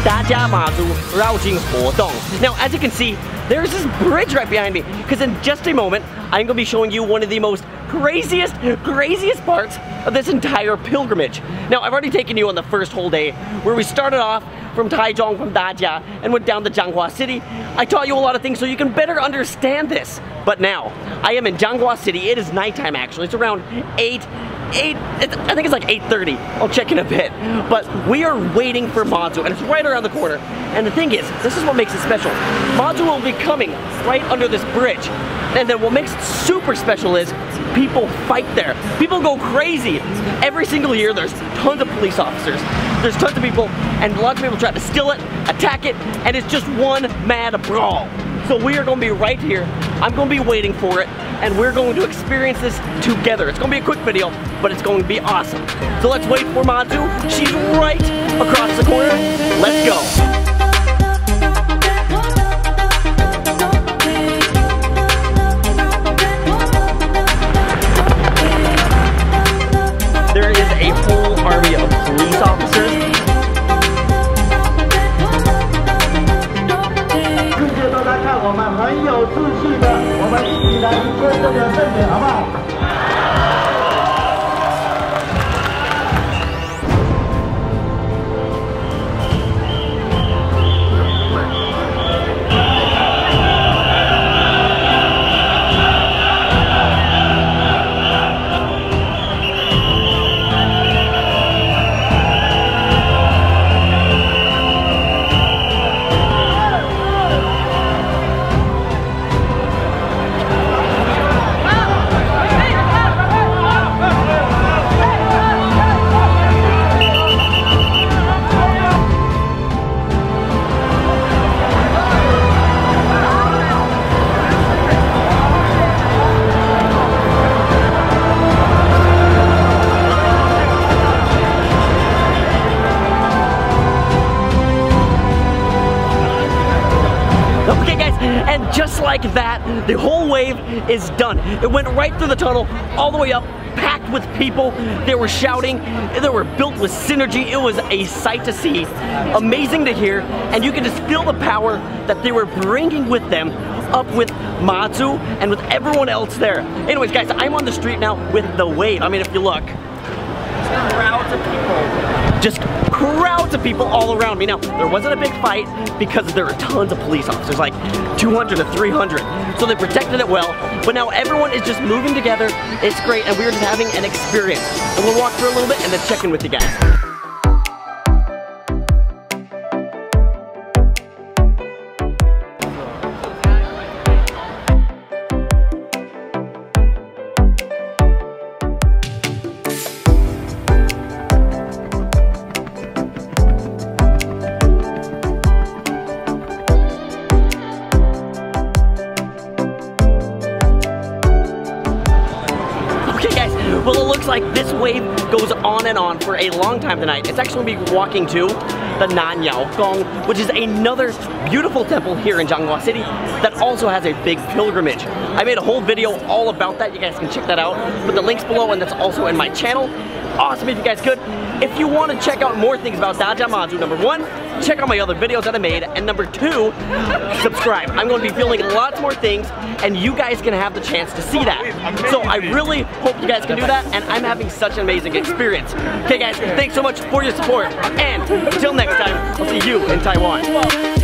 Dajia Mazu 绕境活动. Now, as you can see, there's this bridge right behind me, because in just a moment, I'm going to be showing you one of the most craziest parts of this entire pilgrimage. Now, I've already taken you on the first whole day, where we started off from Taiwan, from Dajia, and went down to Changhua City. I taught you a lot of things so you can better understand this. But now, I am in Changhua City. It is nighttime, actually. It's around 8, I think it's like 8:30. I'll check in a bit. But we are waiting for Mazu, and it's right around the corner. And the thing is, this is what makes it special. Mazu will be coming right under this bridge. And then what makes it super special is people fight there. People go crazy. Every single year, there's tons of police officers. There's tons of people, and lots of people try to steal it, attack it, and it's just one mad brawl. So we are going to be right here. I'm going to be waiting for it, and we're going to experience this together. It's going to be a quick video, but it's going to be awesome. So let's wait for Mazu. She's right across the corner. Let's go. There is a whole army of police officers. 世界都在看我们很有秩序的，我们一起来迎接这个盛典，好不好？ And just like that, the whole wave is done. It went right through the tunnel, all the way up, packed with people. They were shouting, they were built with synergy. It was a sight to see, amazing to hear, and you can just feel the power that they were bringing with them up with Mazu and with everyone else there. Anyways, guys, I'm on the street now with the wave. I mean, if you look, crowds of people. Just crowds of people all around me. Now, there wasn't a big fight because there were tons of police officers, like 200 to 300. So they protected it well, but now everyone is just moving together. It's great, and we're just having an experience. And we'll walk through a little bit and then check in with you guys. Well, it looks like this wave goes on and on for a long time tonight. It's actually going to be walking to the Nanyao Gong, which is another beautiful temple here in Changhua City that also has a big pilgrimage. I made a whole video all about that. You guys can check that out. Put the links below, and that's also in my channel. Awesome if you guys could. If you want to check out more things about Dajia Mazu, number 1, check out my other videos that I made, and number 2, subscribe. I'm going to be filming lots more things, and you guys can have the chance to see that. So I really hope you guys can do that, and I'm having such an amazing experience. Okay guys, thanks so much for your support, and until next time, I'll see you in Taiwan.